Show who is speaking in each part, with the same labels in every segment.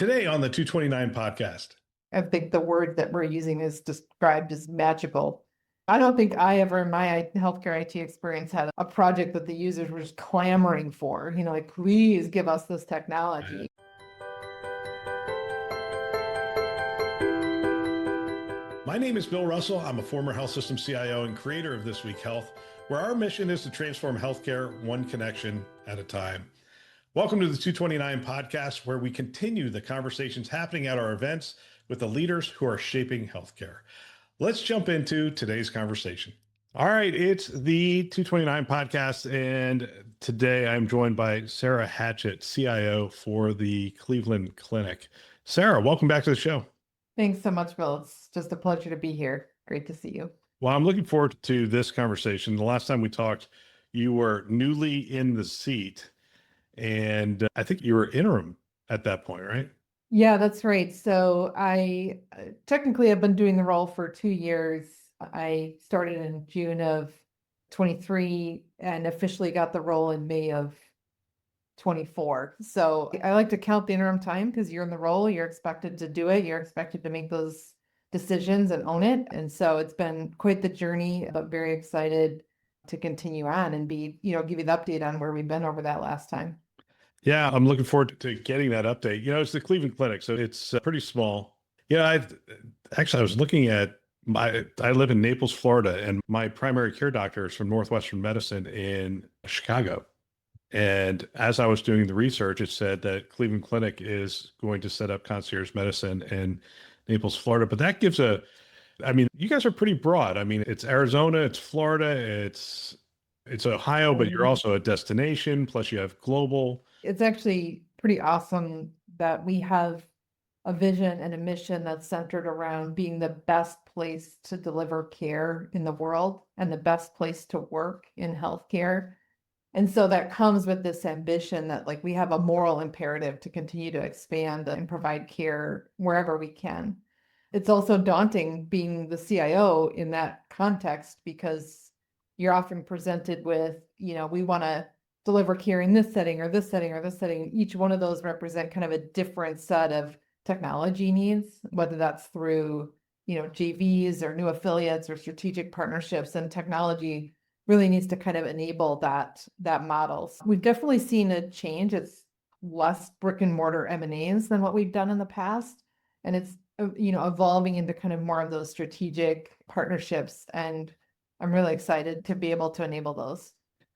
Speaker 1: Today on the 229 podcast.
Speaker 2: I think the word that we're using is described as magical. I don't think I ever in my healthcare IT experience had a project that the users were just clamoring for, like, please give us this technology.
Speaker 1: My name is Bill Russell. I'm a former health system CIO and creator of This Week Health, where our mission is to transform healthcare one connection at a time. Welcome to the 229 podcast, where we continue the conversations happening at our events with the leaders who are shaping healthcare. Let's jump into today's conversation. All right, it's the 229 podcast, and today I'm joined by Sarah Hatchett, CIO for the Cleveland Clinic. Sarah, welcome back to the show.
Speaker 2: Thanks so much, Bill. It's just a pleasure to be here. Great to see you.
Speaker 1: Well, I'm looking forward to this conversation. The last time we talked, you were newly in the seat, and I think you were interim at that point, right?
Speaker 2: Yeah, that's right. So I technically have been doing the role for 2 years. I started in June of 23 and officially got the role in May of 24. So I like to count the interim time because you're in the role, you're expected to do it, you're expected to make those decisions and own it. And so it's been quite the journey, but very excited to continue on and give you the update on where we've been over that last time.
Speaker 1: Yeah, I'm looking forward to getting that update. It's the Cleveland Clinic, so it's pretty small. I was looking at I live in Naples, Florida, and my primary care doctor is from Northwestern Medicine in Chicago. And as I was doing the research, it said that Cleveland Clinic is going to set up concierge medicine in Naples, Florida. But that gives you guys are pretty broad. It's Arizona, it's Florida, it's Ohio, but you're also a destination, plus you have global.
Speaker 2: It's actually pretty awesome that we have a vision and a mission that's centered around being the best place to deliver care in the world and the best place to work in healthcare. And so that comes with this ambition that we have a moral imperative to continue to expand and provide care wherever we can. It's also daunting being the CIO in that context because you're often presented with, we want to deliver care in this setting or this setting or this setting. Each one of those represent kind of a different set of technology needs, whether that's through, JVs or new affiliates or strategic partnerships, and technology really needs to kind of enable that model. So we've definitely seen a change. It's less brick and mortar M&As than what we've done in the past. And it's, evolving into kind of more of those strategic partnerships. And I'm really excited to be able to enable those.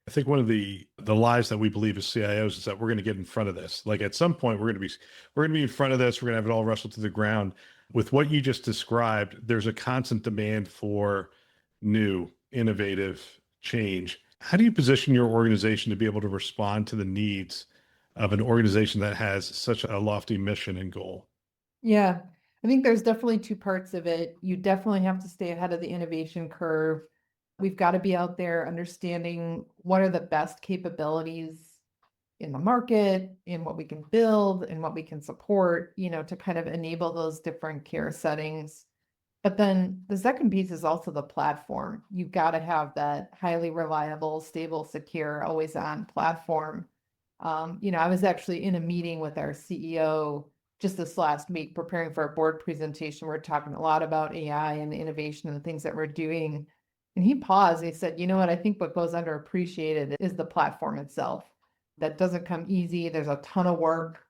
Speaker 1: I think one of the lies that we believe as CIOs is that we're going to get in front of this. Like at some point we're going to be in front of this. We're going to have it all wrestled to the ground. With what you just described, there's a constant demand for new, innovative change. How do you position your organization to be able to respond to the needs of an organization that has such a lofty mission and goal?
Speaker 2: Yeah, I think there's definitely two parts of it. You definitely have to stay ahead of the innovation curve. We've got to be out there understanding what are the best capabilities in the market, in what we can build, and what we can support, to kind of enable those different care settings. But then the second piece is also the platform. You've got to have that highly reliable, stable, secure, always on platform. I was actually in a meeting with our CEO just this last week, preparing for a board presentation. We're talking a lot about AI and the innovation and the things that we're doing. And he paused and he said, you know what, I think what goes underappreciated is the platform itself. That doesn't come easy. There's a ton of work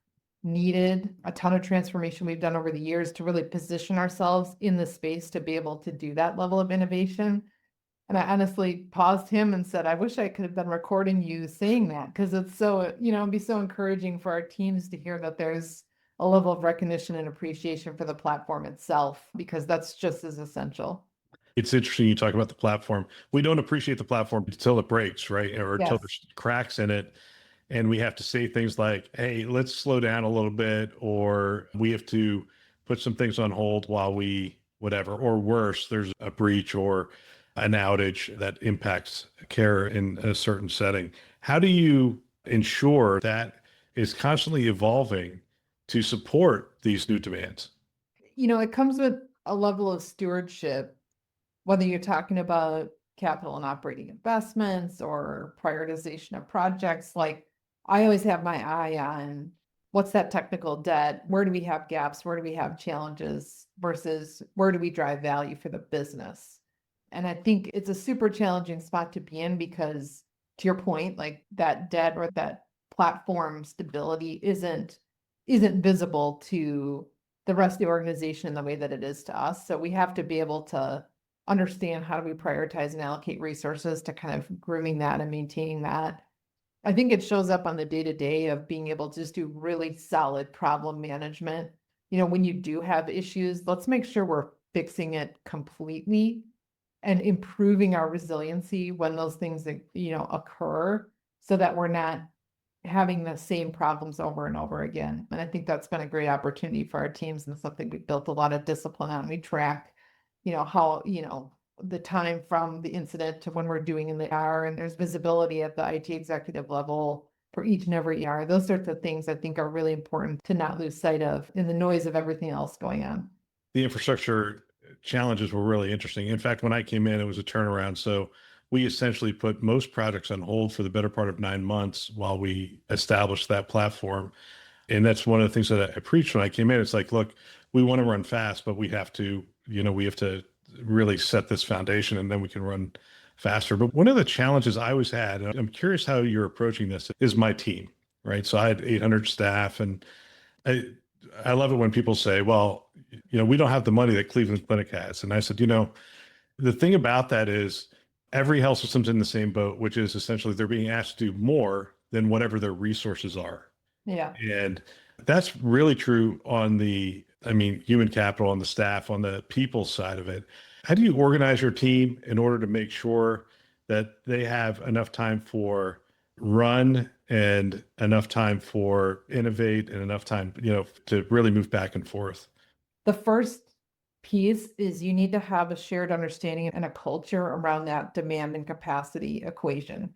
Speaker 2: needed, a ton of transformation we've done over the years to really position ourselves in the space to be able to do that level of innovation. And I honestly paused him and said, I wish I could have been recording you saying that, because it's so, it'd be so encouraging for our teams to hear that there's a level of recognition and appreciation for the platform itself, because that's just as essential.
Speaker 1: It's interesting you talk about the platform. We don't appreciate the platform until it breaks, right? Or until there's cracks in it. And we have to say things like, hey, let's slow down a little bit, or we have to put some things on hold while we whatever, or worse, there's a breach or an outage that impacts care in a certain setting. How do you ensure that is constantly evolving to support these new demands?
Speaker 2: It comes with a level of stewardship, whether you're talking about capital and operating investments or prioritization of projects. I always have my eye on what's that technical debt? Where do we have gaps? Where do we have challenges versus where do we drive value for the business? And I think it's a super challenging spot to be in because to your point, like that debt or that platform stability isn't visible to the rest of the organization in the way that it is to us. So we have to be able to understand how do we prioritize and allocate resources to kind of grooming that and maintaining that. I think it shows up on the day-to-day of being able to just do really solid problem management. When you do have issues, let's make sure we're fixing it completely and improving our resiliency when those things, occur so that we're not having the same problems over and over again. And I think that's been a great opportunity for our teams and something we built a lot of discipline on. We track, how, the time from the incident to when we're doing in the ER, and there's visibility at the IT executive level for each and every ER. Those sorts of things I think are really important to not lose sight of in the noise of everything else going on.
Speaker 1: The infrastructure challenges were really interesting. In fact, when I came in, it was a turnaround. So we essentially put most projects on hold for the better part of 9 months while we established that platform. And that's one of the things that I preached when I came in. It's like, look, we want to run fast, but we have to really set this foundation and then we can run faster. But one of the challenges I always had, and I'm curious how you're approaching this, is my team, right? So I had 800 staff, and I love it when people say, well, we don't have the money that Cleveland Clinic has. And I said, the thing about that is every health system's in the same boat, which is essentially they're being asked to do more than whatever their resources are.
Speaker 2: Yeah.
Speaker 1: And that's really true on human capital, on the staff, on the people side of it. How do you organize your team in order to make sure that they have enough time for run and enough time for innovate and enough time, to really move back and forth?
Speaker 2: The first piece is you need to have a shared understanding and a culture around that demand and capacity equation.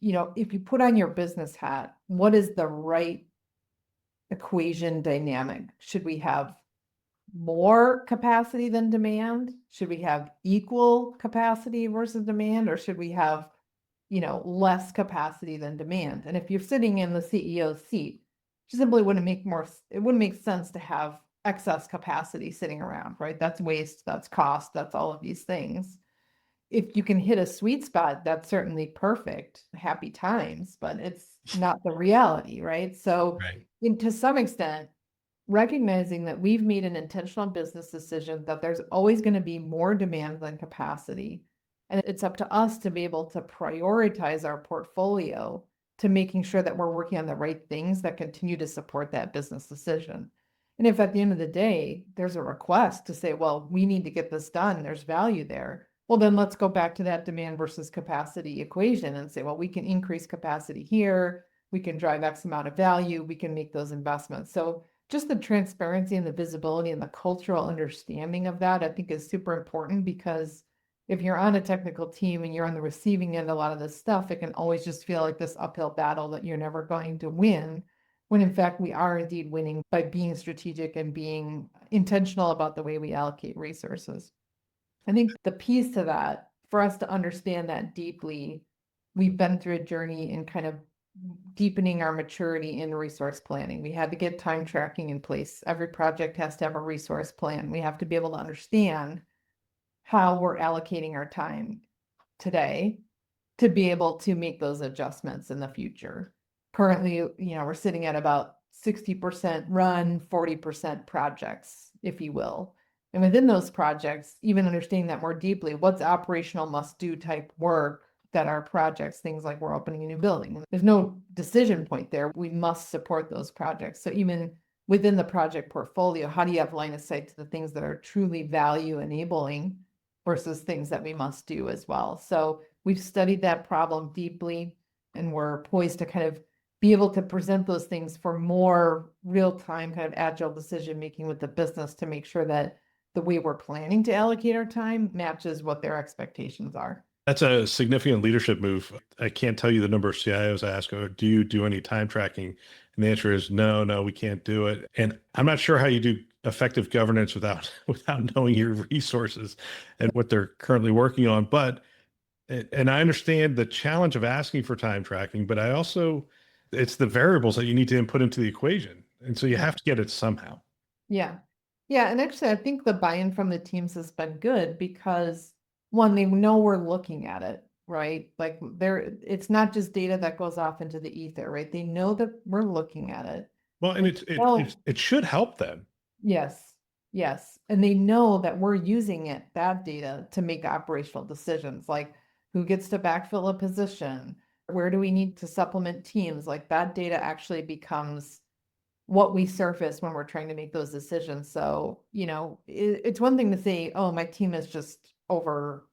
Speaker 2: If you put on your business hat, what is the right equation dynamic? Should we have more capacity than demand? Should we have equal capacity versus demand? Or should we have, less capacity than demand? And if you're sitting in the CEO's seat, it simply wouldn't make sense to have excess capacity sitting around, right? That's waste, that's cost, that's all of these things. If you can hit a sweet spot, that's certainly perfect, happy times, but it's not the reality, right? So
Speaker 1: Right.
Speaker 2: to some extent, recognizing that we've made an intentional business decision that there's always going to be more demand than capacity. And it's up to us to be able to prioritize our portfolio to making sure that we're working on the right things that continue to support that business decision. And if at the end of the day, there's a request to say, well, we need to get this done, there's value there. Well, then let's go back to that demand versus capacity equation and say, well, we can increase capacity here. We can drive X amount of value. We can make those investments. So just the transparency and the visibility and the cultural understanding of that, I think is super important, because if you're on a technical team and you're on the receiving end, a lot of this stuff, it can always just feel like this uphill battle that you're never going to win, when in fact we are indeed winning by being strategic and being intentional about the way we allocate resources. I think the piece to that, for us to understand that deeply, we've been through a journey in kind of deepening our maturity in resource planning. We had to get time tracking in place. Every project has to have a resource plan. We have to be able to understand how we're allocating our time today to be able to make those adjustments in the future. Currently, we're sitting at about 60% run, 40% projects, if you will. And within those projects, even understanding that more deeply, what's operational must-do type work that are projects, things like we're opening a new building. There's no decision point there. We must support those projects. So even within the project portfolio, how do you have line of sight to the things that are truly value enabling versus things that we must do as well? So we've studied that problem deeply, and we're poised to kind of be able to present those things for more real-time kind of agile decision-making with the business to make sure that the way we're planning to allocate our time matches what their expectations are.
Speaker 1: That's a significant leadership move. I can't tell you the number of CIOs I ask, do you do any time tracking? And the answer is no, we can't do it. And I'm not sure how you do effective governance without knowing your resources and what they're currently working on. And I understand the challenge of asking for time tracking, but it's the variables that you need to input into the equation. And so you have to get it somehow.
Speaker 2: Yeah. Yeah. And actually, I think the buy-in from the teams has been good because one, they know we're looking at it, right? Like it's not just data that goes off into the ether, right? They know that we're looking at it.
Speaker 1: Well, and
Speaker 2: They know,
Speaker 1: it should help them.
Speaker 2: yes, yes. And they know that we're using that data to make operational decisions, like who gets to backfill a position, where do we need to supplement teams? Like that data actually becomes what we surface when we're trying to make those decisions. So, it's one thing to say, oh, my team is just over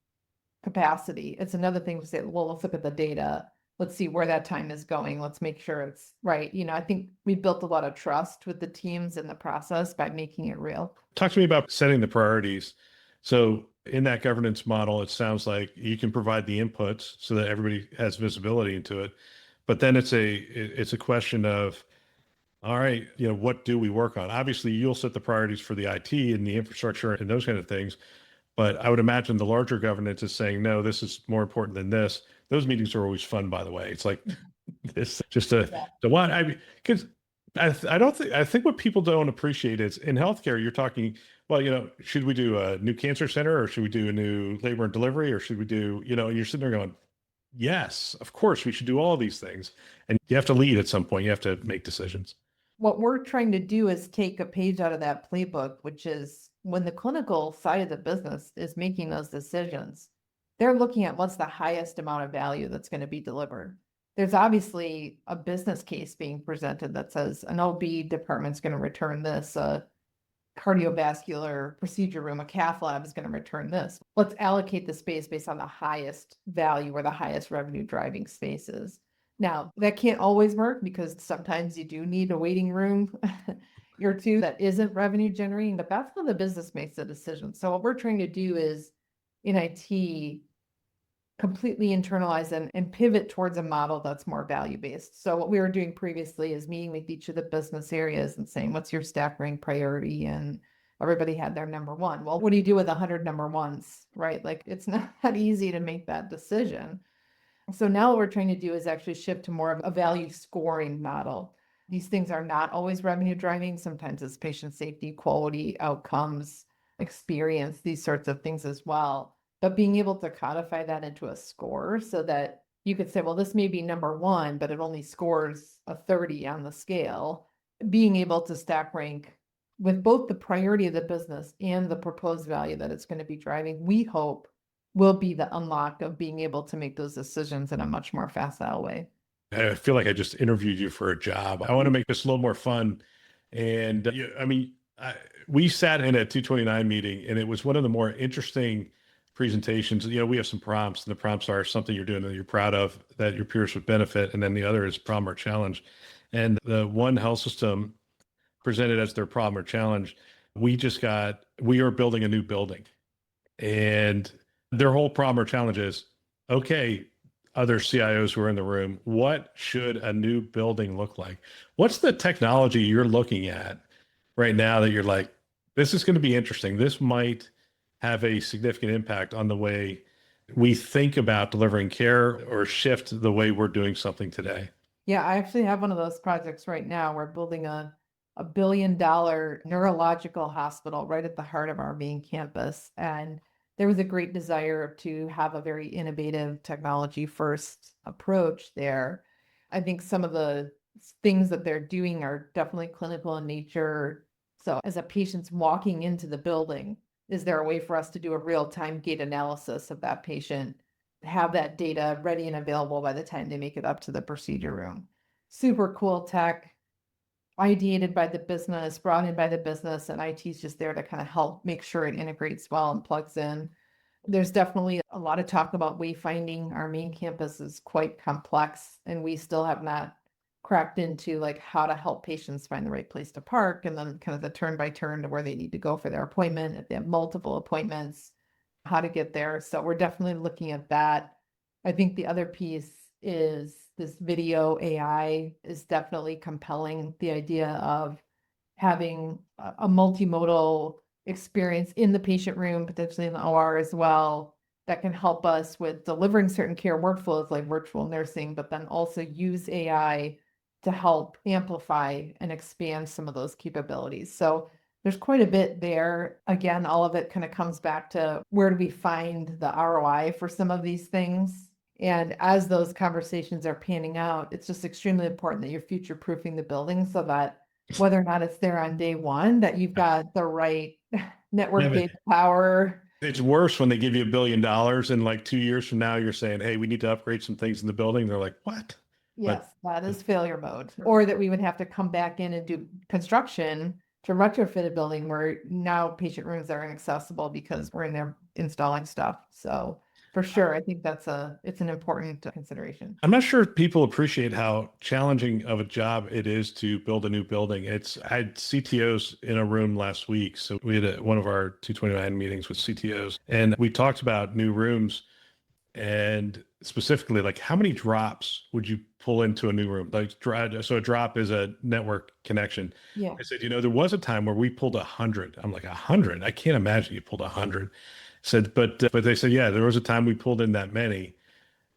Speaker 2: capacity. It's another thing to say, well, let's look at the data. Let's see where that time is going. Let's make sure it's right. I think we built a lot of trust with the teams in the process by making it real.
Speaker 1: Talk to me about setting the priorities. So in that governance model, it sounds like you can provide the inputs so that everybody has visibility into it. But then it's a question of, all right, what do we work on? Obviously, you'll set the priorities for the IT and the infrastructure and those kind of things. But I would imagine the larger governance is saying, no, this is more important than this. Those meetings are always fun, by the way. It's like this just
Speaker 2: Yeah.
Speaker 1: to what because I don't think I think what people don't appreciate is in healthcare, you're talking, well, should we do a new cancer center or should we do a new labor and delivery or should we do, you're sitting there going, yes, of course we should do all these things. And you have to lead at some point. You have to make decisions.
Speaker 2: What we're trying to do is take a page out of that playbook, which is when the clinical side of the business is making those decisions, they're looking at what's the highest amount of value that's going to be delivered. There's obviously a business case being presented that says an OB department's going to return this, a cardiovascular procedure room, a cath lab is going to return this. Let's allocate the space based on the highest value or the highest revenue driving spaces. Now, that can't always work because sometimes you do need a waiting room or two that isn't revenue generating, but that's when the business makes the decision. So what we're trying to do is in IT, completely internalize and pivot towards a model that's more value-based. So what we were doing previously is meeting with each of the business areas and saying, what's your stack rank priority? And everybody had their number one. Well, what do you do with 100 number ones, right? Like it's not that easy to make that decision. So now what we're trying to do is actually shift to more of a value scoring model. These things are not always revenue driving. Sometimes it's patient safety, quality, outcomes, experience, these sorts of things as well. But being able to codify that into a score so that you could say, well, this may be number one, but it only scores a 30 on the scale. Being able to stack rank with both the priority of the business and the proposed value that it's going to be driving, we hope will be the unlock of being able to make those decisions in a much more facile way.
Speaker 1: I feel like I just interviewed you for a job. I want to make this a little more fun. And we sat in a 229 meeting and it was one of the more interesting presentations. We have some prompts and the prompts are something you're doing that you're proud of that your peers would benefit. And then the other is problem or challenge. And the one health system presented as their problem or challenge, we are building a new building. And their whole problem or challenge is, okay, other CIOs who are in the room, what should a new building look like? What's the technology you're looking at right now that you're like, this is going to be interesting. This might have a significant impact on the way we think about delivering care or shift the way we're doing something today.
Speaker 2: Yeah, I actually have one of those projects right now. We're building a $1 billion neurological hospital right at the heart of our main campus. And there was a great desire to have a very innovative technology first approach there. I think some of the things that they're doing are definitely clinical in nature. So as a patient's walking into the building, is there a way for us to do a real-time gait analysis of that patient, have that data ready and available by the time they make it up to the procedure room? Super cool tech, ideated by the business, brought in by the business, and IT is just there to kind of help make sure it integrates well and plugs in. There's definitely a lot of talk about wayfinding. Our main campus is quite complex, and we still have not cracked into like how to help patients find the right place to park and then kind of the turn by turn to where they need to go for their appointment, if they have multiple appointments, how to get there. So we're definitely looking at that. I think the other piece is this video AI is definitely compelling. The idea of having a multimodal experience in the patient room, potentially in the OR as well, that can help us with delivering certain care workflows like virtual nursing, but then also use AI to help amplify and expand some of those capabilities. So there's quite a bit there. Again, all of it kind of comes back to where do we find the ROI for some of these things? And as those conversations are panning out, it's just extremely important that you're future proofing the building so that whether or not it's there on day one, that you've got the right network data power.
Speaker 1: It's worse when they give you $1 billion and like 2 years from now, you're saying, hey, we need to upgrade some things in the building. They're like, what?
Speaker 2: Yes, that is failure mode. Or that we would have to come back in and do construction to retrofit a building where now patient rooms are inaccessible because we're in there installing stuff. So for sure, I think it's an important consideration.
Speaker 1: I'm not sure if people appreciate how challenging of a job it is to build a new building. I had CTOs in a room last week. So we had one of our 229 meetings with CTOs, and we talked about new rooms and specifically like how many drops would you pull into a new room? So a drop is a network connection.
Speaker 2: Yeah.
Speaker 1: I said, there was a time where we pulled 100. I'm like, 100? I can't imagine you pulled 100. Said, but they said, yeah, there was a time we pulled in that many.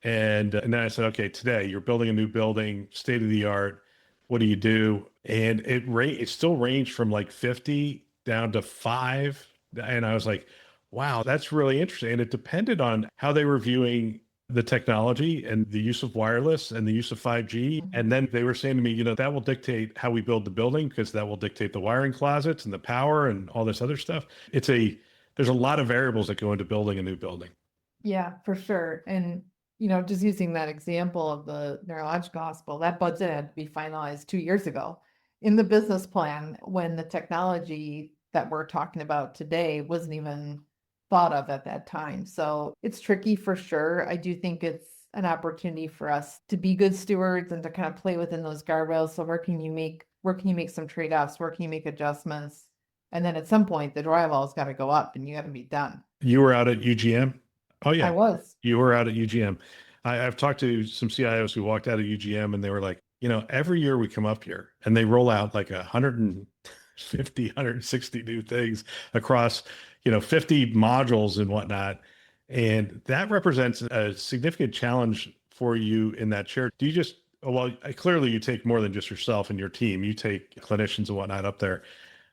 Speaker 1: And then I said, okay, today you're building a new building, state of the art. What do you do? And it still ranged from like 50 down to 5. And I was like, wow, that's really interesting. And it depended on how they were viewing the technology and the use of wireless and the use of 5G. And then they were saying to me, that will dictate how we build the building because that will dictate the wiring closets and the power and all this other stuff. There's a lot of variables that go into building a new building.
Speaker 2: Yeah, for sure. And, just using that example of the neurological hospital, that budget had to be finalized 2 years ago in the business plan when the technology that we're talking about today wasn't even thought of at that time. So it's tricky for sure. I do think it's an opportunity for us to be good stewards and to kind of play within those guardrails. So where can you make some trade-offs? Where can you make adjustments? And then at some point, the drywall's got to go up and you got to be done.
Speaker 1: You were out at UGM? Oh, yeah.
Speaker 2: I was.
Speaker 1: You were out at UGM. I've talked to some CIOs who walked out of UGM and they were like, every year we come up here and they roll out like 150, 160 new things across, 50 modules and whatnot. And that represents a significant challenge for you in that chair. Do you just, well, clearly you take more than just yourself and your team. You take clinicians and whatnot up there.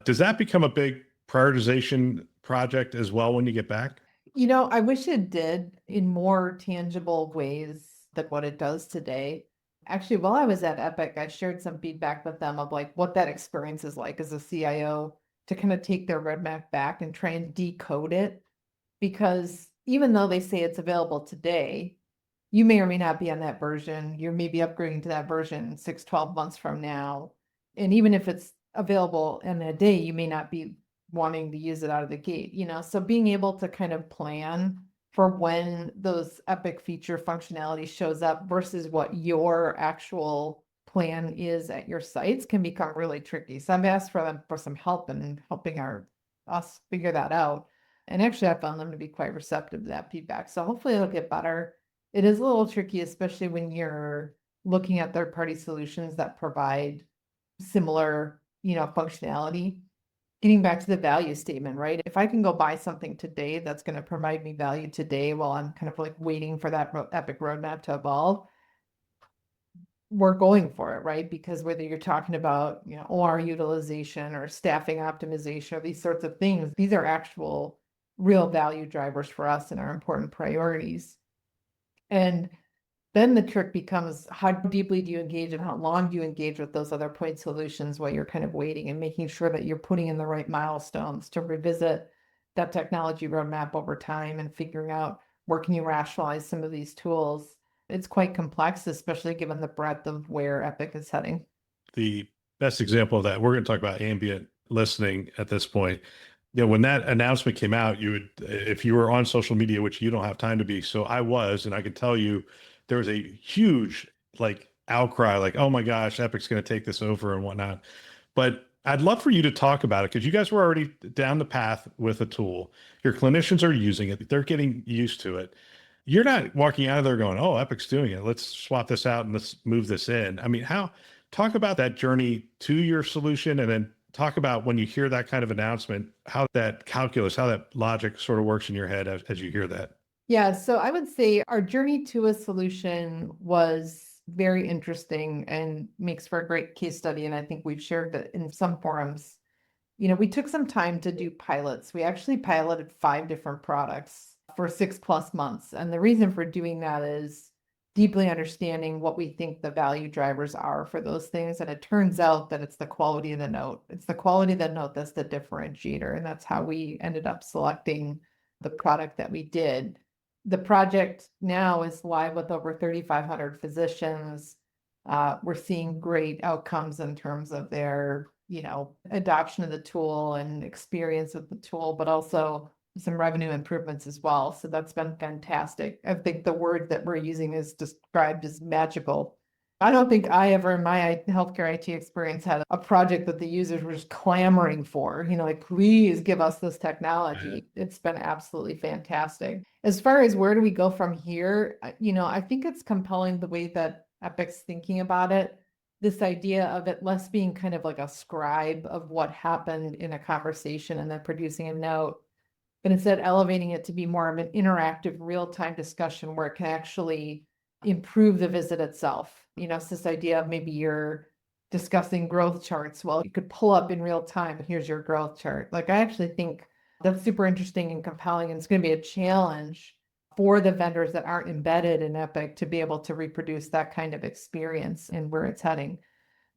Speaker 1: Does that become a big prioritization project as well when you get back?
Speaker 2: I wish it did in more tangible ways than what it does today. Actually, while I was at Epic, I shared some feedback with them of like what that experience is like as a CIO to kind of take their roadmap back and try and decode it. Because even though they say it's available today, you may or may not be on that version. You may be upgrading to that version 6-12 months from now. And even if it's available in a day, you may not be wanting to use it out of the gate, so being able to kind of plan for when those Epic feature functionality shows up versus what your actual plan is at your sites can become really tricky. So I've asked for them for some help in helping us figure that out. And actually I found them to be quite receptive to that feedback. So hopefully it'll get better. It is a little tricky, especially when you're looking at third-party solutions that provide similar, functionality. Getting back to the value statement, right? If I can go buy something today that's going to provide me value today while I'm kind of like waiting for that Epic roadmap to evolve, we're going for it, right? Because whether you're talking about, OR utilization or staffing optimization or these sorts of things, these are actual real value drivers for us and our important priorities. And then the trick becomes how deeply do you engage and how long do you engage with those other point solutions while you're kind of waiting and making sure that you're putting in the right milestones to revisit that technology roadmap over time and figuring out where can you rationalize some of these tools. It's quite complex, especially given the breadth of where Epic is heading.
Speaker 1: The best example of that, we're going to talk about ambient listening at this point. When that announcement came out, if you were on social media, which you don't have time to be, so I was, and I can tell you, there was a huge outcry, oh my gosh, Epic's going to take this over and whatnot. But I'd love for you to talk about it because you guys were already down the path with a tool. Your clinicians are using it. They're getting used to it. You're not walking out of there going, oh, Epic's doing it. Let's swap this out and let's move this in. I mean, talk about that journey to your solution and then talk about when you hear that kind of announcement, how that calculus, how that logic sort of works in your head as you hear that.
Speaker 2: Yeah, so I would say our journey to a solution was very interesting and makes for a great case study. And I think we've shared that in some forums. We took some time to do pilots. We actually piloted 5 different products for 6+ months. And the reason for doing that is deeply understanding what we think the value drivers are for those things. And it turns out that it's the quality of the note. It's the quality of the note that's the differentiator. And that's how we ended up selecting the product that we did. The project now is live with over 3,500 physicians. We're seeing great outcomes in terms of their, adoption of the tool and experience with the tool, but also some revenue improvements as well. So that's been fantastic. I think the word that we're using is described as magical. I don't think I ever in my healthcare IT experience had a project that the users were just clamoring for, like, please give us this technology. It's been absolutely fantastic. As far as where do we go from here, I think it's compelling the way that Epic's thinking about it. This idea of it less being kind of like a scribe of what happened in a conversation and then producing a note, but instead elevating it to be more of an interactive real-time discussion where it can actually improve the visit itself. It's this idea of maybe you're discussing growth charts. Well, you could pull up in real time, here's your growth chart. Like, I actually think that's super interesting and compelling, and it's going to be a challenge for the vendors that aren't embedded in Epic to be able to reproduce that kind of experience and where it's heading.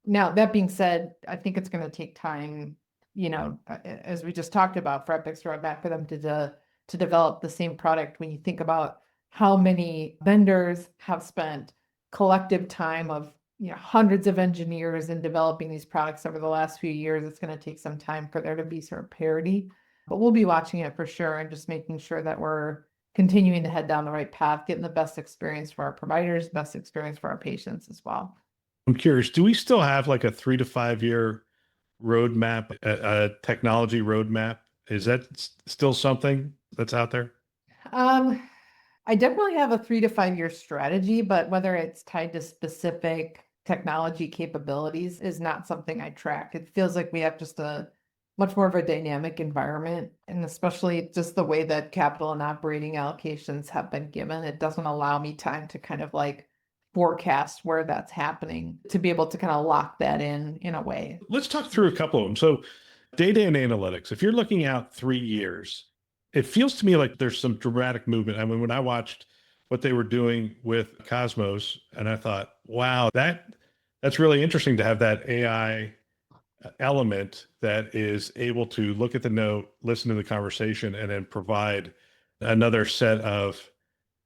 Speaker 2: Now, that being said, I think it's going to take time, as we just talked about, for Epic's roadmap for them to develop the same product. When you think about how many vendors have spent collective time of hundreds of engineers in developing these products over the last few years, it's going to take some time for there to be sort of parity. But we'll be watching it for sure and just making sure that we're continuing to head down the right path, getting the best experience for our providers, best experience for our patients as well.
Speaker 1: I'm curious, do we still have like a 3 to 5 year roadmap, a technology roadmap? Is that still something that's out there?
Speaker 2: I definitely have a 3 to 5 year strategy, but whether it's tied to specific technology capabilities is not something I track. It feels like we have just a much more of a dynamic environment, and especially just the way that capital and operating allocations have been given, it doesn't allow me time to kind of like forecast where that's happening to be able to kind of lock that in a way.
Speaker 1: Let's talk through a couple of them. So, data and analytics, if you're looking out 3 years, it feels to me like there's some dramatic movement. I mean, when I watched what they were doing with Cosmos, and I thought, wow, that's really interesting to have that AI element that is able to look at the note, listen to the conversation, and then provide another set of,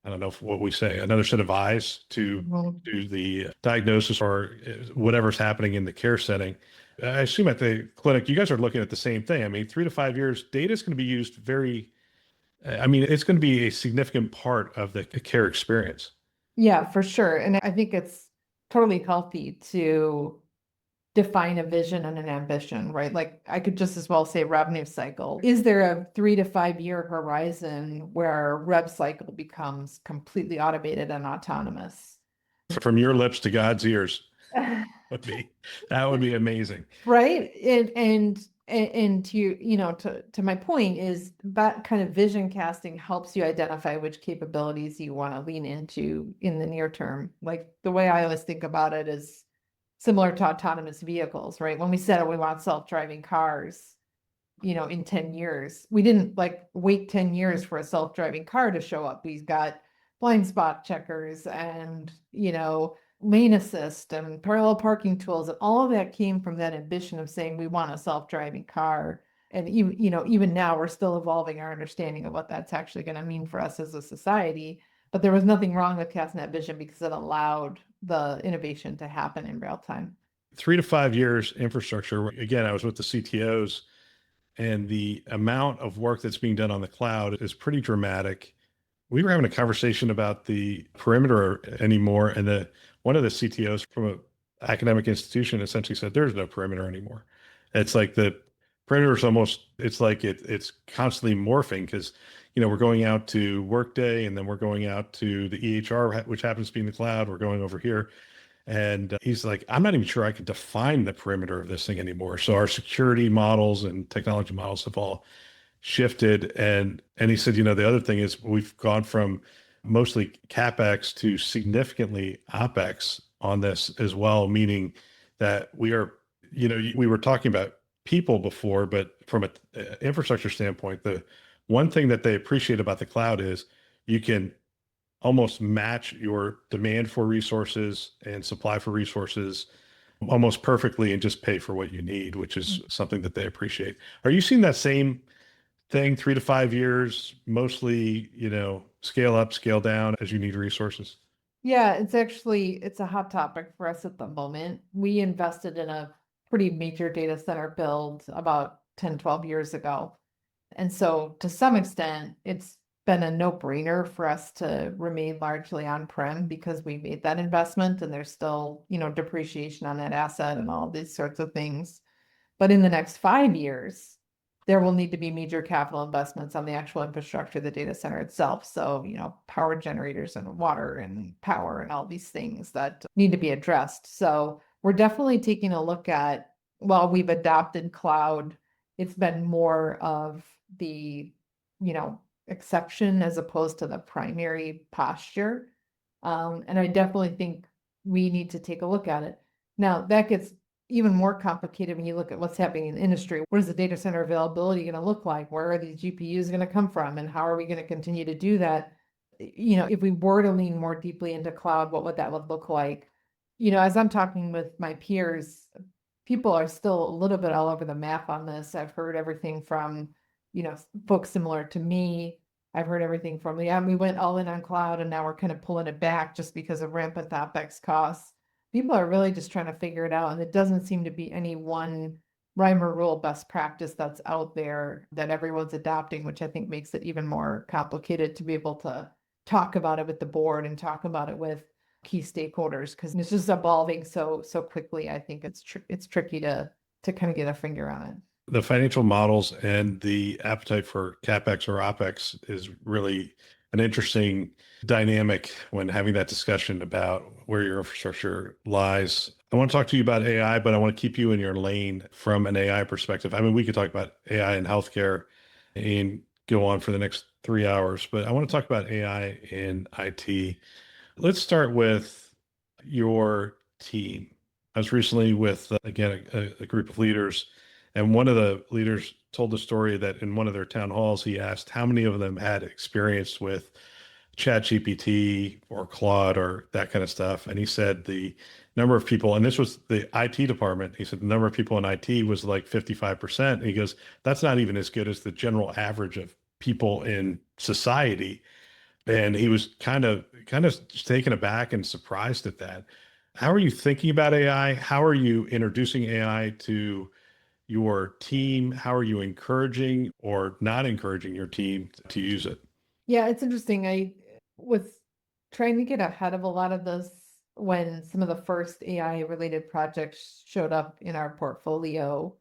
Speaker 1: I don't know what we say, another set of eyes to do the diagnosis or whatever's happening in the care setting. I assume at the clinic, you guys are looking at the same thing. I mean, 3 to 5 years, data is going to be used it's going to be a significant part of the care experience.
Speaker 2: Yeah, for sure. And I think it's totally healthy to define a vision and an ambition, right? Like, I could just as well say revenue cycle. Is there a 3 to 5 year horizon where rev cycle becomes completely automated and autonomous?
Speaker 1: From your lips to God's ears that would be amazing.
Speaker 2: Right. And to my point is that kind of vision casting helps you identify which capabilities you want to lean into in the near term. Like, the way I always think about it is similar to autonomous vehicles, right? When we said we want self-driving cars, in 10 years, we didn't like wait 10 years for a self-driving car to show up. We've got blind spot checkers and, lane assist and parallel parking tools, and all of that came from that ambition of saying we want a self-driving car. And even now we're still evolving our understanding of what that's actually going to mean for us as a society. But there was nothing wrong with casting that vision because it allowed the innovation to happen in real time.
Speaker 1: 3 to 5 years infrastructure. Again, I was with the CTOs, and the amount of work that's being done on the cloud is pretty dramatic. We were having a conversation about the perimeter anymore, and one of the CTOs from an academic institution essentially said there's no perimeter anymore. It's like the perimeter is almost, it's like it's constantly morphing because we're going out to Workday, and then we're going out to the EHR, which happens to be in the cloud. We're going over here. And he's like, I'm not even sure I can define the perimeter of this thing anymore. So our security models and technology models have all shifted. And he said, the other thing is we've gone from mostly CapEx to significantly OpEx on this as well, meaning that we were talking about people before, but from an infrastructure standpoint, the one thing that they appreciate about the cloud is you can almost match your demand for resources and supply for resources almost perfectly and just pay for what you need, which is something that they appreciate. Are you seeing that same thing 3 to 5 years, mostly, scale up, scale down as you need resources?
Speaker 2: Yeah, it's a hot topic for us at the moment. We invested in a pretty major data center build about 10, 12 years ago. And so to some extent, it's been a no-brainer for us to remain largely on-prem because we made that investment and there's still, depreciation on that asset and all these sorts of things. But in the next 5 years, there will need to be major capital investments on the actual infrastructure of the data center itself. So, power generators and water and power and all these things that need to be addressed. So we're definitely taking a look at, while we've adopted cloud, it's been more of the, exception as opposed to the primary posture. And I definitely think we need to take a look at it. Now, that gets even more complicated when you look at what's happening in the industry. What is the data center availability going to look like? Where are these GPUs going to come from? And how are we going to continue to do that? If we were to lean more deeply into cloud, what would that look like? As I'm talking with my peers, people are still a little bit all over the map on this. I've heard everything from, folks similar to me. I've heard everything from, yeah, we went all in on cloud and now we're kind of pulling it back just because of rampant OpEx costs. People are really just trying to figure it out, and it doesn't seem to be any one rhyme or rule best practice that's out there that everyone's adopting, which I think makes it even more complicated to be able to talk about it with the board and talk about it with key stakeholders, because it's just evolving so quickly. I think it's tricky to kind of get a finger on it.
Speaker 1: The financial models and the appetite for CapEx or OpEx is really an interesting dynamic when having that discussion about where your infrastructure lies. I want to talk to you about AI, but I want to keep you in your lane from an AI perspective. I mean, we could talk about AI in healthcare and go on for the next 3 hours, but I want to talk about AI in IT. Let's start with your team. I was recently with, again, a group of leaders, and one of the leaders told the story that in one of their town halls, he asked how many of them had experience with ChatGPT or Claude or that kind of stuff. And he said the number of people, and this was the IT department, he said the number of people in IT was like 55%. And he goes, that's not even as good as the general average of people in society. And he was kind of taken aback and surprised at that. How are you thinking about AI? How are you introducing AI to your team? How are you encouraging or not encouraging your team to use it?
Speaker 2: Yeah, it's interesting. I was trying to get ahead of a lot of this when some of the first AI related projects showed up in our portfolio,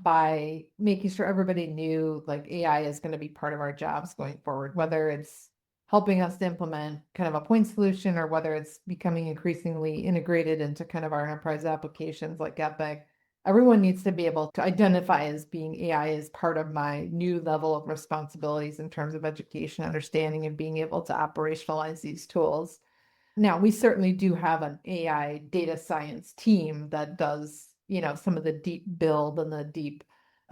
Speaker 2: by making sure everybody knew like AI is going to be part of our jobs going forward, whether it's helping us to implement kind of a point solution or whether it's becoming increasingly integrated into kind of our enterprise applications like Epic. Everyone needs to be able to identify as being AI as part of my new level of responsibilities in terms of education, understanding, and being able to operationalize these tools. Now, we certainly do have an AI data science team that does, some of the deep build and the deep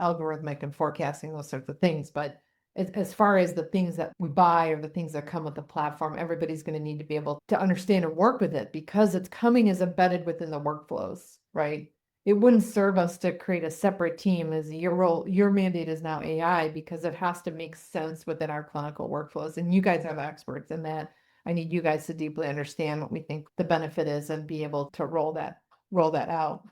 Speaker 2: algorithmic and forecasting, those sorts of things. But as far as the things that we buy or the things that come with the platform, everybody's going to need to be able to understand and work with it because it's coming as embedded within the workflows, right? It wouldn't serve us to create a separate team as your role, your mandate is now AI because it has to make sense within our clinical workflows. And you guys are the experts in that. I need you guys to deeply understand what we think the benefit is and be able to roll that out.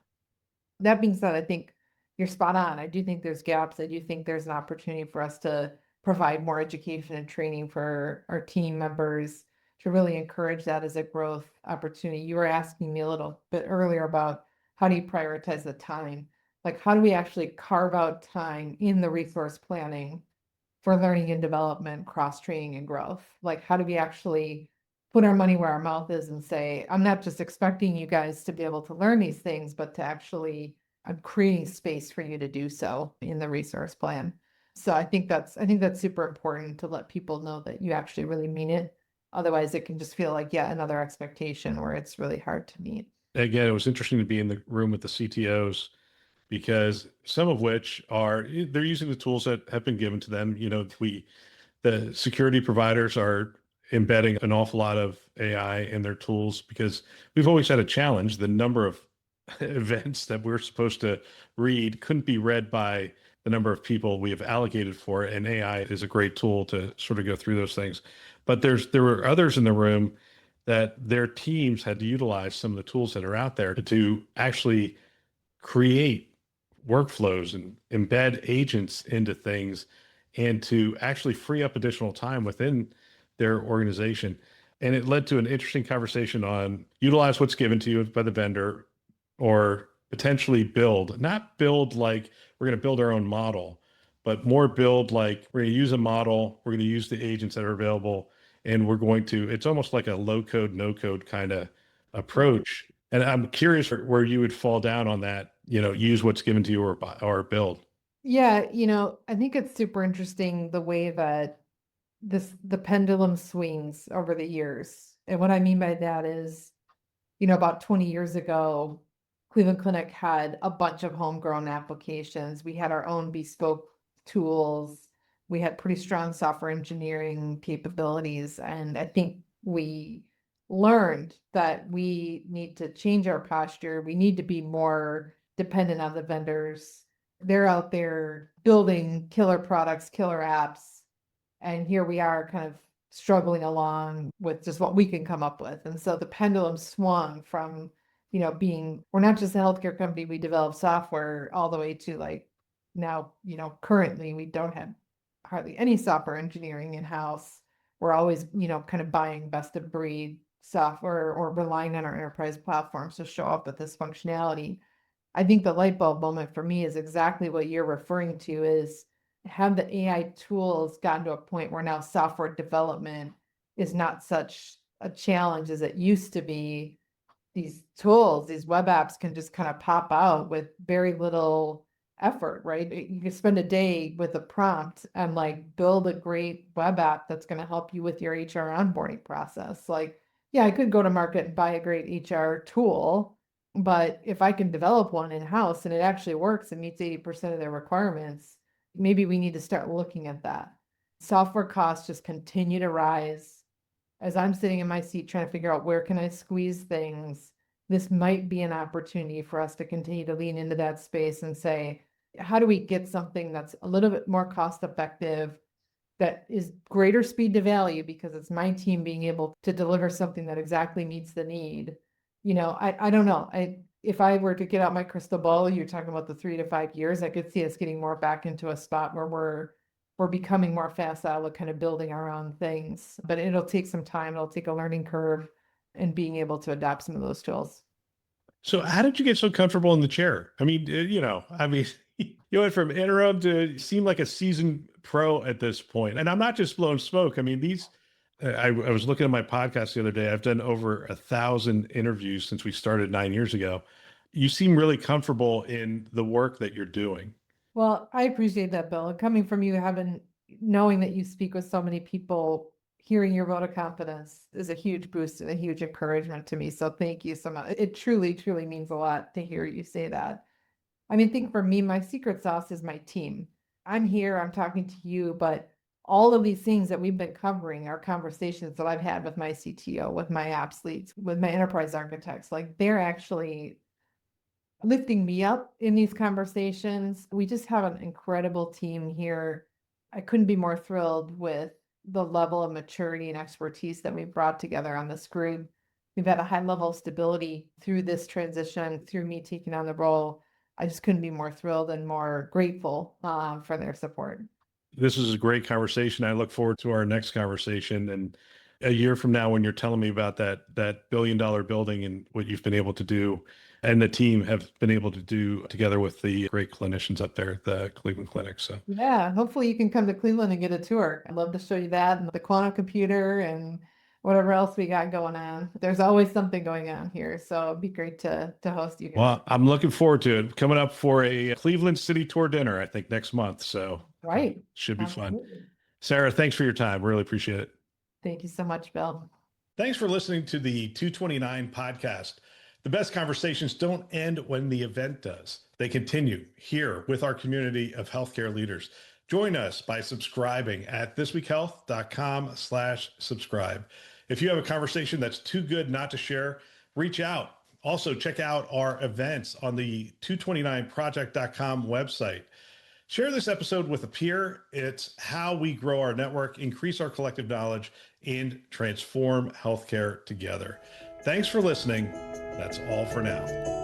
Speaker 2: That being said, I think you're spot on. I do think there's gaps. I do think there's an opportunity for us to provide more education and training for our team members to really encourage that as a growth opportunity. You were asking me a little bit earlier about how do you prioritize the time? Like, how do we actually carve out time in the resource planning for learning and development, cross training and growth? Like, how do we actually put our money where our mouth is and say, I'm not just expecting you guys to be able to learn these things, but to actually, I'm creating space for you to do so in the resource plan. So I think that's super important to let people know that you actually really mean it Otherwise, it can just feel like yet another expectation where it's really hard to meet.
Speaker 1: Again, it was interesting to be in the room with the CTOs because some of which are they're using the tools that have been given to them. The security providers are embedding an awful lot of AI in their tools because we've always had a challenge. The number of events that we're supposed to read couldn't be read by the number of people we have allocated for it. And AI is a great tool to sort of go through those things. But there were others in the room that their teams had to utilize some of the tools that are out there to actually create workflows and embed agents into things and to actually free up additional time within their organization. And it led to an interesting conversation on utilize what's given to you by the vendor or potentially build, not build like we're going to build our own model, but more build like we're going to use a model, we're going to use the agents that are available, and we're going to, it's almost like a low code, no code kind of approach. And I'm curious where you would fall down on that, use what's given to you or build.
Speaker 2: Yeah, I think it's super interesting the way that the pendulum swings over the years. And what I mean by that is, about 20 years ago, Cleveland Clinic had a bunch of homegrown applications. We had our own bespoke tools. We had pretty strong software engineering capabilities. And I think we learned that we need to change our posture. We need to be more dependent on the vendors. They're out there building killer products, killer apps. And here we are kind of struggling along with just what we can come up with. And so the pendulum swung from, we're not just a healthcare company, we develop software, all the way to like now, currently we don't have hardly any software engineering in-house. We're always, kind of buying best of breed software or relying on our enterprise platforms to show up with this functionality. I think the light bulb moment for me is exactly what you're referring to is have the AI tools gotten to a point where now software development is not such a challenge as it used to be. These tools, these web apps can just kind of pop out with very little effort, right? You can spend a day with a prompt and like build a great web app that's going to help you with your HR onboarding process. Like, yeah, I could go to market and buy a great HR tool, but if I can develop one in-house and it actually works and meets 80% of their requirements, maybe we need to start looking at that. Software costs just continue to rise. As I'm sitting in my seat trying to figure out where can I squeeze things, this might be an opportunity for us to continue to lean into that space and say, how do we get something that's a little bit more cost effective, that is greater speed to value because it's my team being able to deliver something that exactly meets the need. I don't know. If I were to get out my crystal ball, you're talking about the 3 to 5 years, I could see us getting more back into a spot where we're becoming more facile at kind of building our own things. But it'll take some time. It'll take a learning curve and being able to adopt some of those tools.
Speaker 1: So how did you get so comfortable in the chair? I mean, you went from interim to seem like a seasoned pro at this point. And I'm not just blowing smoke. I mean, I was looking at my podcast the other day. I've done over 1,000 interviews since we started 9 years ago. You seem really comfortable in the work that you're doing.
Speaker 2: Well, I appreciate that, Bill. Coming from you, knowing that you speak with so many people, hearing your vote of confidence is a huge boost and a huge encouragement to me. So thank you so much. It truly, truly means a lot to hear you say that. I mean, I think for me, my secret sauce is my team. I'm here, I'm talking to you, but all of these things that we've been covering are conversations that I've had with my CTO, with my apps leads, with my enterprise architects. Like they're actually lifting me up in these conversations. We just have an incredible team here. I couldn't be more thrilled with the level of maturity and expertise that we've brought together on this group. We've had a high level of stability through this transition, through me taking on the role. I just couldn't be more thrilled and more grateful for their support.
Speaker 1: This is a great conversation. I look forward to our next conversation. And a year from now, when you're telling me about that billion-dollar building and what you've been able to do and the team have been able to do together with the great clinicians up there at the Cleveland Clinic. So
Speaker 2: yeah, hopefully you can come to Cleveland and get a tour. I'd love to show you that and the quantum computer and whatever else we got going on. There's always something going on here. So it'd be great to host you guys.
Speaker 1: well, I'm looking forward to it. Coming up for a Cleveland City tour dinner, I think next month. So
Speaker 2: Right.
Speaker 1: should be fun.
Speaker 2: Absolutely.
Speaker 1: Sarah, thanks for your time. Really appreciate it.
Speaker 2: Thank you so much, Bill.
Speaker 1: Thanks for listening to the 229 podcast. The best conversations don't end when the event does. They continue here with our community of healthcare leaders. Join us by subscribing at thisweekhealth.com/subscribe. If you have a conversation that's too good not to share, reach out. Also, check out our events on the 229project.com website. Share this episode with a peer. It's how we grow our network, increase our collective knowledge, and transform healthcare together. Thanks for listening. That's all for now.